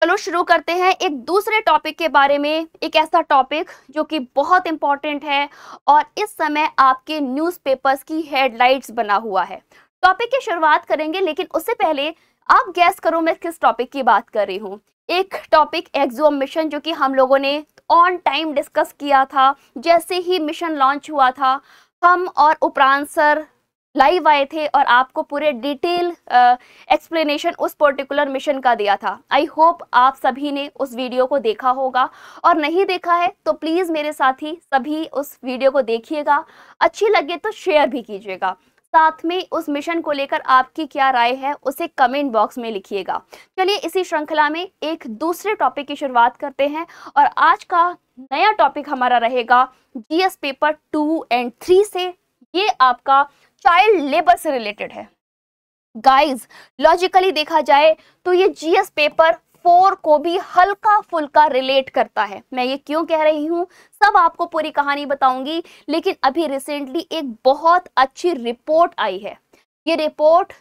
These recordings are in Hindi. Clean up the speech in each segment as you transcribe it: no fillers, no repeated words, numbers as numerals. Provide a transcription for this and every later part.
चलो शुरू करते हैं एक दूसरे टॉपिक के बारे में। एक ऐसा टॉपिक जो कि बहुत इंपॉर्टेंट है और इस समय आपके न्यूज़पेपर्स की हेडलाइंस बना हुआ है। टॉपिक की शुरुआत करेंगे, लेकिन उससे पहले आप गैस करो मैं किस टॉपिक की बात कर रही हूँ। एक टॉपिक एक्सोम मिशन, जो कि हम लोगों ने ऑन टाइम डिस्कस किया था। जैसे ही मिशन लॉन्च हुआ था, हम और उपरांत सर लाइव आए थे और आपको पूरे डिटेल एक्सप्लेनेशन उस पर्टिकुलर मिशन का दिया था। आई होप आप सभी ने उस वीडियो को देखा होगा, और नहीं देखा है तो प्लीज़ मेरे साथी सभी उस वीडियो को देखिएगा। अच्छी लगे तो शेयर भी कीजिएगा। साथ में उस मिशन को लेकर आपकी क्या राय है उसे कमेंट बॉक्स में लिखिएगा। चलिए इसी श्रृंखला में एक दूसरे टॉपिक की शुरुआत करते हैं, और आज का नया टॉपिक हमारा रहेगा जीएस पेपर 2 और 3 से। ये आपका चाइल्ड लेबर से रिलेटेड है। गाइस, लॉजिकली देखा जाए तो ये जीएस पेपर 4 को भी हल्का फुल्का रिलेट करता है। मैं ये क्यों कह रही हूँ, सब आपको पूरी कहानी बताऊंगी, लेकिन अभी रिसेंटली एक बहुत अच्छी रिपोर्ट आई है। ये report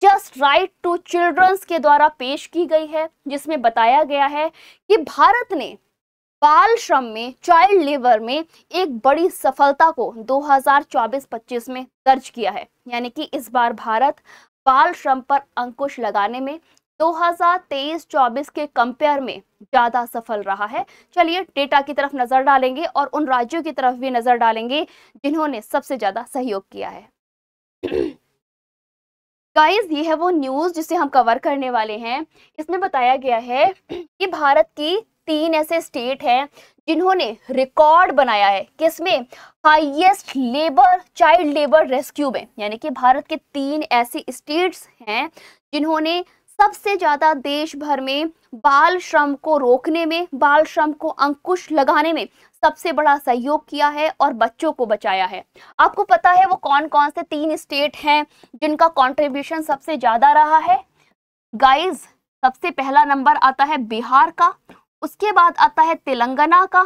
just right to children's के द्वारा पेश की गई है, जिसमें बताया गया है कि भारत ने बाल श्रम में, चाइल्ड लेबर में एक बड़ी सफलता को 2024-25 में दर्ज किया है। यानी कि इस बार भारत बाल श्रम पर अंकुश लगाने में 2023-24 के कंपेयर में ज्यादा सफल रहा है। चलिए डेटा की तरफ नजर डालेंगे और उन राज्यों की तरफ भी नजर डालेंगे जिन्होंने सबसे ज्यादा सहयोग किया है। गाइस, ये है वो न्यूज जिसे हम कवर करने वाले हैं। इसमें बताया गया है कि भारत की 3 ऐसे स्टेट हैं जिन्होंने रिकॉर्ड बनाया है, किसमें, highest labour, child labour rescue में। यानी कि भारत के 3 ऐसी स्टेट्स हैं जिन्होंने सबसे ज्यादा देश भर में बाल श्रम को रोकने में, बाल श्रम को अंकुश लगाने में सबसे बड़ा सहयोग किया है और बच्चों को बचाया है। आपको पता है वो कौन कौन से 3 स्टेट हैं जिनका कंट्रीब्यूशन सबसे ज्यादा रहा है? गाइस, सबसे पहला नंबर आता है बिहार का, उसके बाद आता है तेलंगाना का,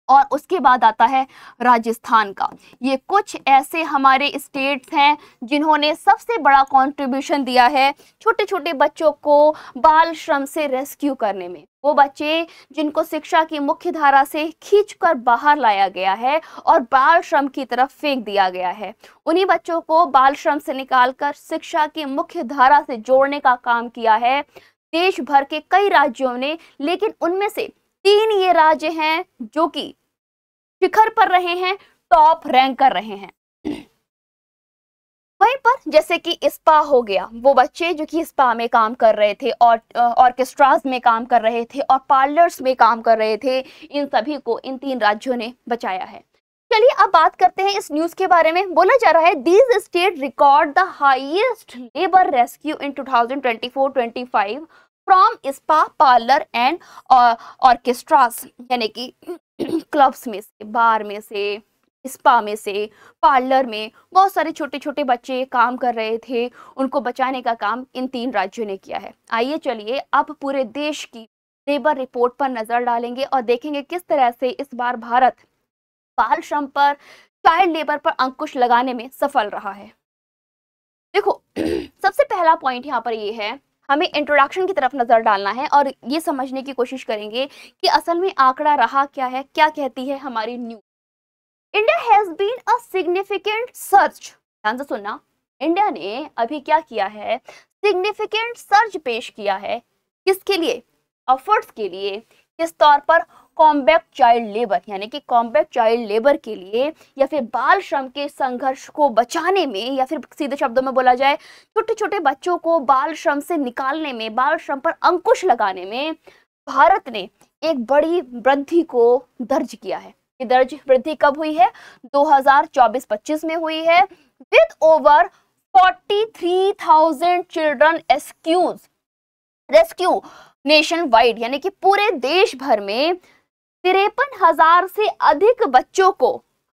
और उसके बाद आता है राजस्थान का। ये कुछ ऐसे हमारे स्टेट्स हैं जिन्होंने सबसे बड़ा कंट्रीब्यूशन दिया है छोटे छोटे बच्चों को बाल श्रम से रेस्क्यू करने में। वो बच्चे जिनको शिक्षा की मुख्य धारा से खींचकर बाहर लाया गया है और बाल श्रम की तरफ फेंक दिया गया है, उन्हीं बच्चों को बाल श्रम से निकालकर शिक्षा की मुख्य धारा से जोड़ने का काम किया है देश भर के कई राज्यों ने। लेकिन उनमें से 3 ये राज्य हैं जो कि शिखर पर रहे हैं, टॉप रैंक कर रहे हैं। वहीं पर जैसे कि स्पा हो गया, वो बच्चे जो कि स्पा में काम कर रहे थे और ऑर्केस्ट्राज में काम कर रहे थे और पार्लर्स में काम कर रहे थे, इन सभी को इन 3 राज्यों ने बचाया है। चलिए अब बात करते हैं इस न्यूज के बारे में। बोला जा रहा है these state record the highest labour rescue in 2024-25 from spa, parlour and orchestras. यानी कि क्लब्स में से, बार में से, स्पा में से, पार्लर में बहुत सारे छोटे छोटे बच्चे काम कर रहे थे, उनको बचाने का काम इन 3 राज्यों ने किया है। आइए चलिए अब पूरे देश की लेबर रिपोर्ट पर नजर डालेंगे और देखेंगे किस तरह से इस बार भारत बाल श्रम पर, चाइल्ड लेबर पर अंकुश लगाने में सफल रहा है। देखो, सबसे पहला पॉइंट यहाँ पर ये है, हमें इंट्रोडक्शन की तरफ नजर डालना है और ये समझने की कोशिश करेंगे कि असल में आंकड़ा रहा क्या है, क्या कहती है हमारी news. India has been a significant search, ध्यान से सुनना, इंडिया ने अभी क्या किया है, सिग्निफिकेंट सर्च पेश किया है। किसके लिए? एफर्ट्स के लिए। किस तौर पर? कॉम्बैट चाइल्ड लेबर, यानी कि कॉम्बैट चाइल्ड लेबर के लिए, या फिर बाल श्रम के संघर्ष को बचाने में, या फिर सीधे शब्दों में बोला जाए छोटे छोटे बच्चों को बाल श्रम से निकालने में, बाल श्रम पर अंकुश लगाने में भारत ने एक बड़ी वृद्धि को दर्ज किया है। ये दर्ज वृद्धि कब हुई है? 2024-25 में हुई है, with over 43,000 children rescue nation wide. यानी कि पूरे देश भर में 53,000 से अधिक बच्चों को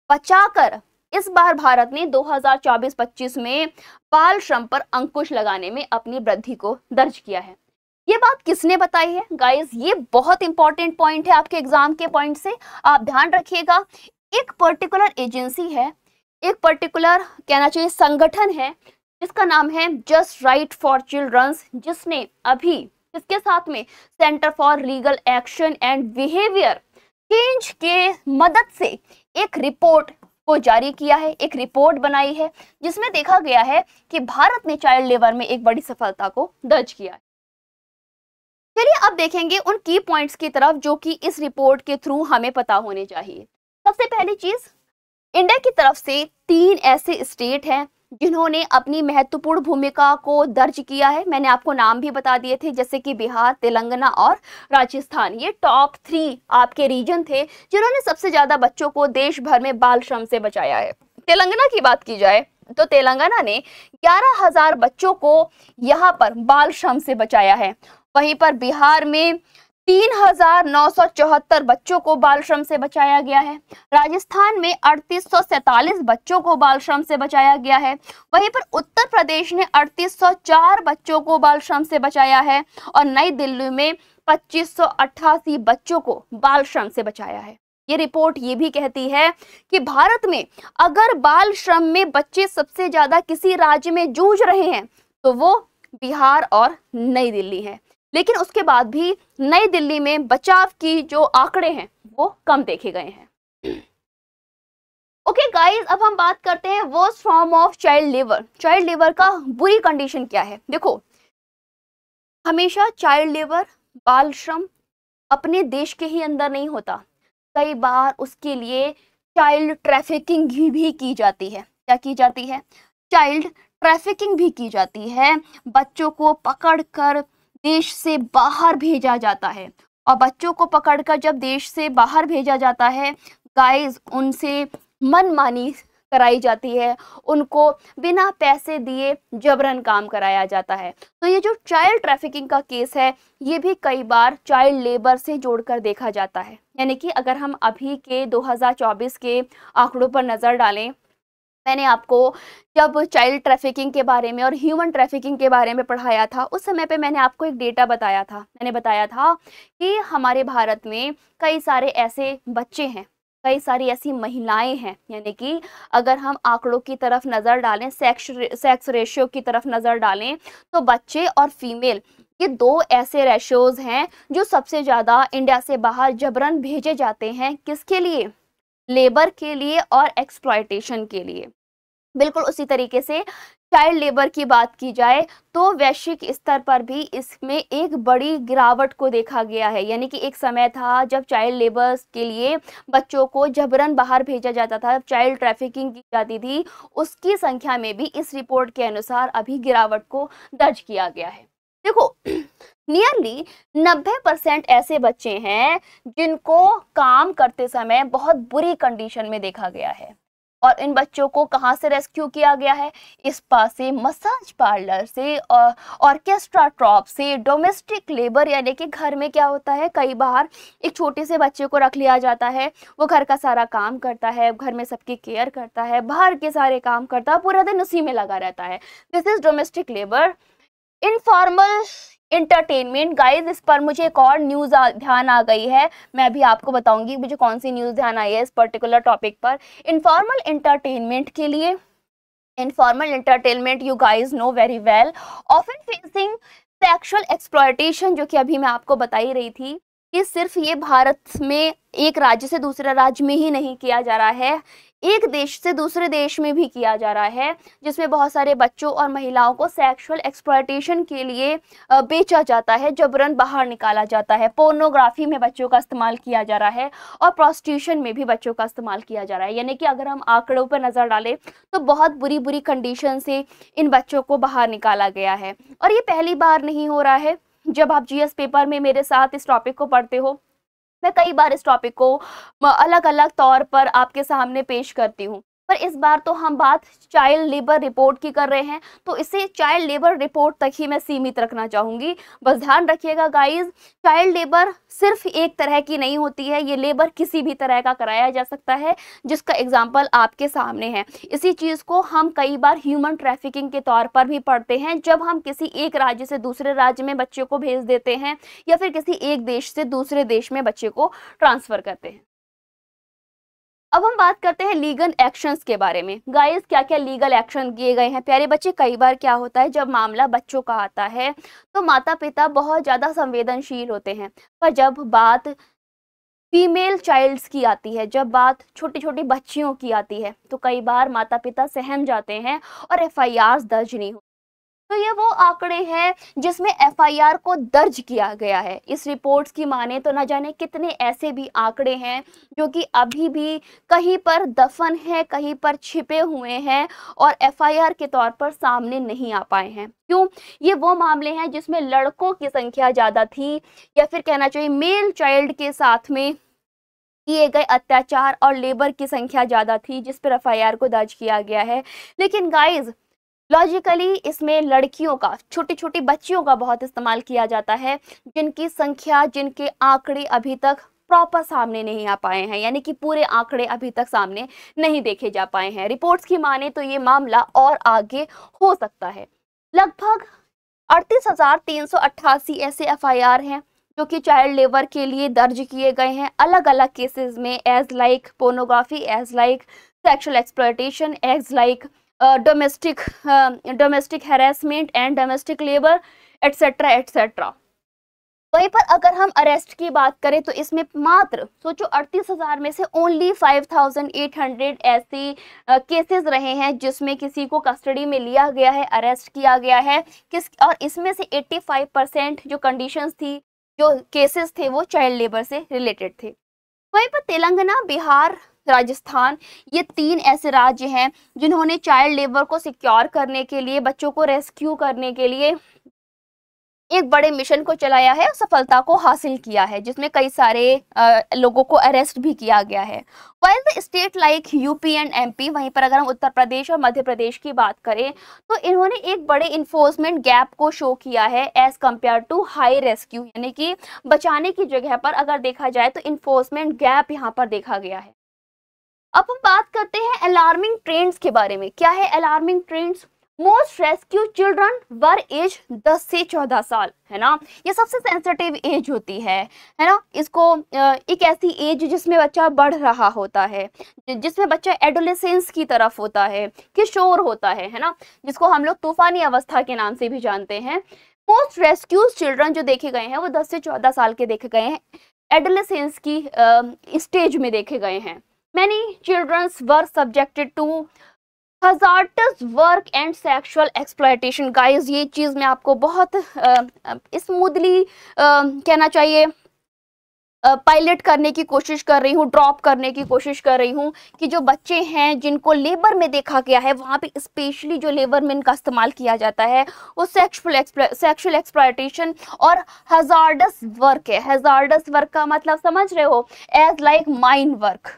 बचाकर इस बार भारत ने 2024-25 में बाल श्रम पर अंकुश लगाने में अपनी वृद्धि को दर्ज किया है। ये बात किसने बताई है? गाइस, ये बहुत इंपॉर्टेंट पॉइंट है आपके एग्जाम के पॉइंट से, आप ध्यान रखिएगा। एक पर्टिकुलर एजेंसी है, एक पर्टिकुलर कहना चाहिए संगठन है, जिसका नाम है जस्ट राइट फॉर चिल्ड्रंस, जिसने अभी इसके साथ में centre for legal action and behaviour change के मदद से एक रिपोर्ट को जारी किया है, एक रिपोर्ट बनाई है जिसमें देखा गया है कि भारत ने चाइल्ड लेबर में एक बड़ी सफलता को दर्ज किया है। चलिए अब देखेंगे उन की पॉइंट्स की तरफ जो कि इस रिपोर्ट के थ्रू हमें पता होने चाहिए। सबसे पहली चीज, इंडिया की तरफ से 3 ऐसे स्टेट हैं जिन्होंने अपनी महत्वपूर्ण भूमिका को दर्ज किया है। मैंने आपको नाम भी बता दिए थे, जैसे कि बिहार, तेलंगाना और राजस्थान। ये टॉप 3 आपके रीजन थे जिन्होंने सबसे ज्यादा बच्चों को देश भर में बाल श्रम से बचाया है। तेलंगाना की बात की जाए तो तेलंगाना ने 11,000 बच्चों को यहाँ पर बाल श्रम से बचाया है। वहीं पर बिहार में 3,974 बच्चों को बाल श्रम से बचाया गया है। राजस्थान में 3,847 बच्चों को बाल श्रम से बचाया गया है। वहीं पर उत्तर प्रदेश ने 3,804 बच्चों को बाल श्रम से बचाया है और नई दिल्ली में 2,588 बच्चों को बाल श्रम से बचाया है। ये रिपोर्ट ये भी कहती है कि भारत में अगर बाल श्रम में बच्चे सबसे ज्यादा किसी राज्य में जूझ रहे हैं तो वो बिहार और नई दिल्ली है, लेकिन उसके बाद भी नई दिल्ली में बचाव की जो आंकड़े हैं वो कम देखे गए हैं। ओके गाइस, अब हम बात करते हैं worst form of child labour. Child labour का बुरी कंडीशन क्या है। देखो, हमेशा चाइल्ड लेबर, बाल श्रम अपने देश के ही अंदर नहीं होता, कई बार उसके लिए चाइल्ड ट्रैफिकिंग भी की जाती है। क्या की जाती है? चाइल्ड ट्रैफिकिंग भी की जाती है। बच्चों को पकड़कर देश से बाहर भेजा जाता है और बच्चों को पकड़कर जब देश से बाहर भेजा जाता है गाइस, उनसे मनमानी कराई जाती है, उनको बिना पैसे दिए जबरन काम कराया जाता है। तो ये जो चाइल्ड ट्रैफिकिंग का केस है ये भी कई बार चाइल्ड लेबर से जोड़कर देखा जाता है। यानी कि अगर हम अभी के 2024 के आंकड़ों पर नज़र डालें, मैंने आपको जब चाइल्ड ट्रैफिकिंग के बारे में और ह्यूमन ट्रैफिकिंग के बारे में पढ़ाया था उस समय पे मैंने आपको एक डेटा बताया था। मैंने बताया था कि हमारे भारत में कई सारे ऐसे बच्चे हैं, कई सारी ऐसी महिलाएं हैं। यानी कि अगर हम आंकड़ों की तरफ नज़र डालें, सेक्स रेशियो की तरफ नज़र डालें, तो बच्चे और फीमेल ये 2 ऐसे रेशियोज हैं जो सबसे ज़्यादा इंडिया से बाहर जबरन भेजे जाते हैं। किसके लिए? लेबर के लिए और एक्सप्लॉयटेशन के लिए। बिल्कुल उसी तरीके से चाइल्ड लेबर की बात की जाए तो वैश्विक स्तर पर भी इसमें एक बड़ी गिरावट को देखा गया है। यानी कि एक समय था जब चाइल्ड लेबर्स के लिए बच्चों को जबरन बाहर भेजा जाता था, चाइल्ड ट्रैफिकिंग की जाती थी, उसकी संख्या में भी इस रिपोर्ट के अनुसार अभी गिरावट को दर्ज किया गया है। देखो, नियरली 90% ऐसे बच्चे हैं जिनको काम करते समय बहुत बुरी कंडीशन में देखा गया है और इन बच्चों को कहाँ से रेस्क्यू किया गया है? स्पा से, मसाज पार्लर से, ऑर्केस्ट्रा ट्रॉप से, डोमेस्टिक लेबर। यानी कि घर में क्या होता है, कई बार एक छोटे से बच्चे को रख लिया जाता है, वो घर का सारा काम करता है, घर में सबकी केयर करता है, बाहर के सारे काम करता है, पूरा दिन उसी में लगा रहता है। This is domestic labour. Informal entertainment guys, इस पर मुझे एक और न्यूज़ ध्यान आ गई है, मैं अभी आपको बताऊंगी मुझे कौन सी न्यूज़ ध्यान आई है इस पर्टिकुलर टॉपिक पर। इनफॉर्मल इंटरटेनमेंट के लिए, informal entertainment you guys know very well, often facing sexual exploitation, जो कि अभी मैं आपको बता ही रही थी कि सिर्फ ये भारत में एक राज्य से दूसरे राज्य में ही नहीं किया जा रहा है, एक देश से दूसरे देश में भी किया जा रहा है, जिसमें बहुत सारे बच्चों और महिलाओं को सेक्सुअल एक्सप्लॉयटेशन के लिए बेचा जाता है, जबरन बाहर निकाला जाता है। पोर्नोग्राफी में बच्चों का इस्तेमाल किया जा रहा है और प्रोस्टिट्यूशन में भी बच्चों का इस्तेमाल किया जा रहा है। यानी कि अगर हम आंकड़ों पर नज़र डालें तो बहुत बुरी बुरी कंडीशन से इन बच्चों को बाहर निकाला गया है। और ये पहली बार नहीं हो रहा है। जब आप जीएस पेपर में मेरे साथ इस टॉपिक को पढ़ते हो, मैं कई बार इस टॉपिक को अलग अलग तौर पर आपके सामने पेश करती हूँ, पर इस बार तो हम बात चाइल्ड लेबर रिपोर्ट की कर रहे हैं, तो इसे चाइल्ड लेबर रिपोर्ट तक ही मैं सीमित रखना चाहूँगी। बस ध्यान रखिएगा गाइज, चाइल्ड लेबर सिर्फ एक तरह की नहीं होती है, ये लेबर किसी भी तरह का कराया जा सकता है, जिसका एग्जाम्पल आपके सामने है। इसी चीज़ को हम कई बार ह्यूमन ट्रैफिकिंग के तौर पर भी पढ़ते हैं, जब हम किसी एक राज्य से दूसरे राज्य में बच्चे को भेज देते हैं या फिर किसी एक देश से दूसरे देश में बच्चे को ट्रांसफ़र करते हैं। अब हम बात करते हैं लीगल एक्शंस के बारे में। गाइस, क्या क्या लीगल एक्शन किए गए हैं प्यारे बच्चे। कई बार क्या होता है, जब मामला बच्चों का आता है तो माता पिता बहुत ज़्यादा संवेदनशील होते हैं, पर जब बात फीमेल चाइल्ड्स की आती है, जब बात छोटी छोटी बच्चियों की आती है, तो कई बार माता पिता सहम जाते हैं और एफआईआर दर्ज नहीं होती। तो ये वो आंकड़े हैं जिसमें एफआईआर को दर्ज किया गया है। इस रिपोर्ट्स की माने तो न जाने कितने ऐसे भी आंकड़े हैं जो कि अभी भी कहीं पर दफन है, कहीं पर छिपे हुए हैं और एफआईआर के तौर पर सामने नहीं आ पाए हैं। क्यों? ये वो मामले हैं जिसमें लड़कों की संख्या ज़्यादा थी, या फिर कहना चाहिए मेल चाइल्ड के साथ में किए गए अत्याचार और लेबर की संख्या ज़्यादा थी, जिस पर एफआईआर को दर्ज किया गया है। लेकिन गाइज, लॉजिकली इसमें लड़कियों का, छोटी छोटी बच्चियों का बहुत इस्तेमाल किया जाता है, जिनकी संख्या, जिनके आंकड़े अभी तक प्रॉपर सामने नहीं आ पाए हैं, यानी कि पूरे आंकड़े अभी तक सामने नहीं देखे जा पाए हैं। रिपोर्ट्स की माने तो ये मामला और आगे हो सकता है। लगभग 38,388 ऐसे एफआईआर हैं जो कि चाइल्ड लेबर के लिए दर्ज किए गए हैं, अलग अलग केसेस में, as like pornography, as like sexual exploitation, as like domestic harassment and domestic labour, etcetera etcetera. वहीं पर अगर हम अरेस्ट की बात करें तो इसमें मात्र सोचो 38,000 में से ओनली 5,800 ऐसी केसेस रहे हैं जिसमें किसी को कस्टडी में लिया गया है, अरेस्ट किया गया है। और इसमें से 85% जो कंडीशंस थी, जो केसेस थे, वो चाइल्ड लेबर से रिलेटेड थे। वहीं पर तेलंगाना, बिहार, राजस्थान, ये 3 ऐसे राज्य हैं जिन्होंने चाइल्ड लेबर को सिक्योर करने के लिए, बच्चों को रेस्क्यू करने के लिए एक बड़े मिशन को चलाया है और सफलता को हासिल किया है, जिसमें कई सारे लोगों को अरेस्ट भी किया गया है। While the state like UP and MP, वहीं पर अगर हम उत्तर प्रदेश और मध्य प्रदेश की बात करें तो इन्होंने एक बड़े इन्फोर्समेंट गैप को शो किया है as compare to high rescue, यानी कि बचाने की जगह पर अगर देखा जाए तो इन्फोर्समेंट गैप यहाँ पर देखा गया है। अब हम बात करते हैं अलार्मिंग ट्रेंड्स के बारे में। क्या है alarming trends? Most rescue children were age 10 से 14 साल, है ना। ये सबसे सेंसिटिव एज होती है ना। इसको एक ऐसी एज जिसमें बच्चा बढ़ रहा होता है, जिसमें बच्चा एडोलेसेंस की तरफ होता है, किशोर होता है ना, जिसको हम लोग तूफानी अवस्था के नाम से भी जानते हैं। मोस्ट रेस्क्यूज चिल्ड्रन जो देखे गए हैं वो 10 से 14 साल के देखे गए हैं, एडोलेसेंस की स्टेज में देखे गए हैं। Many children were subjected to hazardous work and sexual exploitation. Guys, ये चीज़ मैं आपको बहुत स्मूथली कहना चाहिए पायलट करने की कोशिश कर रही हूँ, ड्रॉप करने की कोशिश कर रही हूँ कि जो बच्चे हैं जिनको लेबर में देखा गया है, वहाँ पे स्पेशली जो लेबर में इनका इस्तेमाल किया जाता है वो सेक्सुअल एक्सप्लॉयटेशन और हजार्डस वर्क है। हजार्डस वर्क का मतलब समझ रहे हो? As like mine work.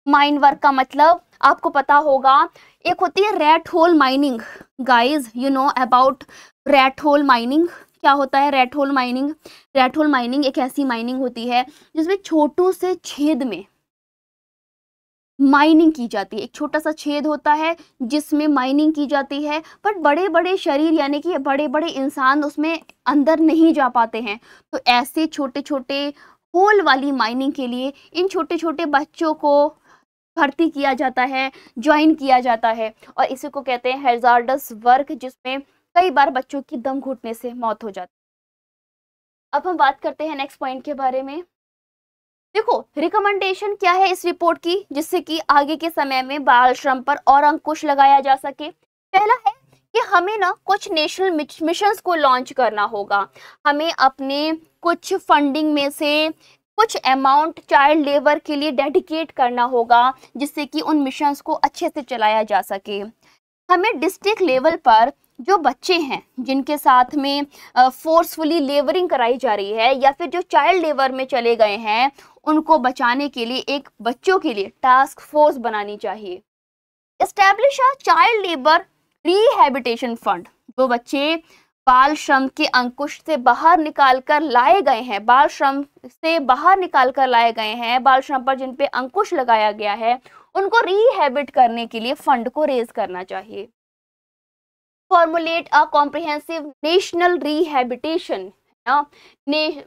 Mine work का मतलब आपको पता होगा, एक होती है rat hole mining. Guys, you know about rat hole mining. क्या होता है rat hole mining? Rat hole mining एक ऐसी माइनिंग होती है जिसमें छोटू से छेद में माइनिंग की जाती है। एक छोटा सा छेद होता है जिसमें माइनिंग की जाती है, बट बड़े बड़े शरीर यानी कि बड़े बड़े इंसान उसमें अंदर नहीं जा पाते हैं। तो ऐसे छोटे छोटे होल वाली माइनिंग के लिए इन छोटे छोटे बच्चों को भर्ती किया जाता है, ज्वाइन किया जाता है, और इसी को कहते हैं हैजार्डस वर्क, जिसमें कई बार बच्चों की दम घुटने से मौत हो जाती है। अब हम बात करते हैं नेक्स्ट पॉइंट के बारे में। देखो, रिकमेंडेशन क्या है इस रिपोर्ट की जिससे कि आगे के समय में बाल श्रम पर और अंकुश लगाया जा सके। पहला है कि हमें ना कुछ नेशनल मिशंस को लॉन्च करना होगा। हमें अपने कुछ फंडिंग में से कुछ अमाउंट चाइल्ड लेबर के लिए डेडिकेट करना होगा, जिससे कि उन मिशंस को अच्छे से चलाया जा सके। हमें डिस्ट्रिक्ट लेवल पर जो बच्चे हैं जिनके साथ में फोर्सफुली लेबरिंग कराई जा रही है या फिर जो चाइल्ड लेबर में चले गए हैं, उनको बचाने के लिए एक बच्चों के लिए टास्क फोर्स बनानी चाहिए। Establish a child labour rehabilitation fund. जो बच्चे बाल श्रम के अंकुश से बाहर निकाल कर लाए गए हैं, बाल श्रम से बाहर निकाल कर लाए गए हैं, बाल श्रम पर जिन पे अंकुश लगाया गया है, उनको रिहैबिट करने के लिए फंड को रेज करना चाहिए। फॉर्मुलेट अ कॉम्प्रिहेंसिव नेशनल रिहैबिटेशन ना,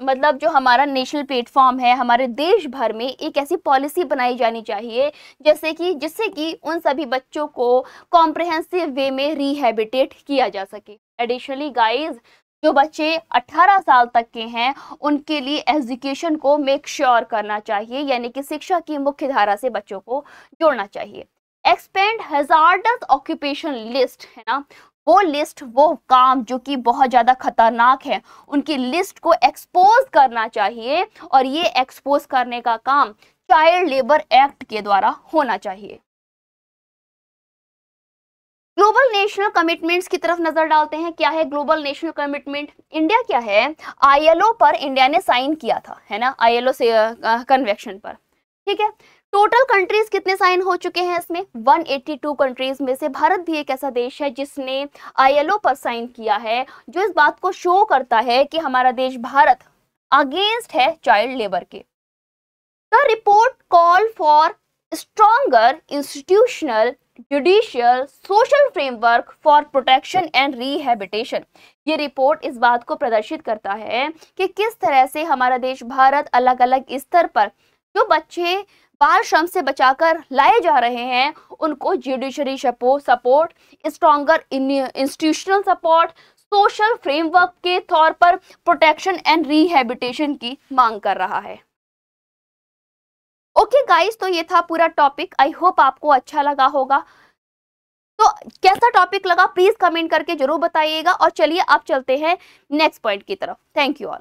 मतलब जो हमारा नेशनल प्लेटफॉर्म है, हमारे देश भर में एक ऐसी पॉलिसी बनाई जानी चाहिए जिससे कि उन सभी बच्चों को कॉम्प्रिहेंसिव वे में रिहैबिटेट किया जा सके। एडिशनली गाइस, जो बच्चे 18 साल तक के हैं उनके लिए एजुकेशन को मेक श्योर करना चाहिए, यानी कि शिक्षा की मुख्य धारा से बच्चों को जोड़ना चाहिए। एक्सपेंड हैजार्डस ऑक्यूपेशन लिस्ट, है ना, वो लिस्ट, वो काम जो कि बहुत ज़्यादा खतरनाक है, उनकी लिस्ट को एक्सपोज करना चाहिए, और ये एक्सपोज करने का काम चाइल्ड लेबर एक्ट के द्वारा होना चाहिए। ग्लोबल नेशनल कमिटमेंट्स की तरफ नजर डालते हैं। क्या है ग्लोबल नेशनल कमिटमेंट? इंडिया क्या है, आईएलओ पर इंडिया ने साइन किया था, है ना, आईएलओ से कन्वेंशन पर, ठीक है। टोटल कंट्रीज कितने साइन हो चुके हैं इसमें? 182 कंट्रीज में से भारत भी एक ऐसा देश है जिसने आईएलओ पर साइन किया है, जो इस बात को शो करता है कि हमारा देश भारत अगेंस्ट है चाइल्ड लेबर के। The report call for stronger institutional, judicial, social framework for protection and rehabilitation. ये रिपोर्ट इस बात को प्रदर्शित करता है कि किस तरह से हमारा देश भारत अलग अलग स्तर पर जो बच्चे बाल श्रम से बचाकर लाए जा रहे हैं उनको judiciary support, stronger institutional support, social framework के तौर पर प्रोटेक्शन एंड रिहैबिटेशन की मांग कर रहा है। ओके गाइस, तो ये था पूरा टॉपिक। आई होप आपको अच्छा लगा होगा। तो कैसा टॉपिक लगा प्लीज कमेंट करके जरूर बताइएगा, और चलिए आप चलते हैं नेक्स्ट पॉइंट की तरफ। Thank you all.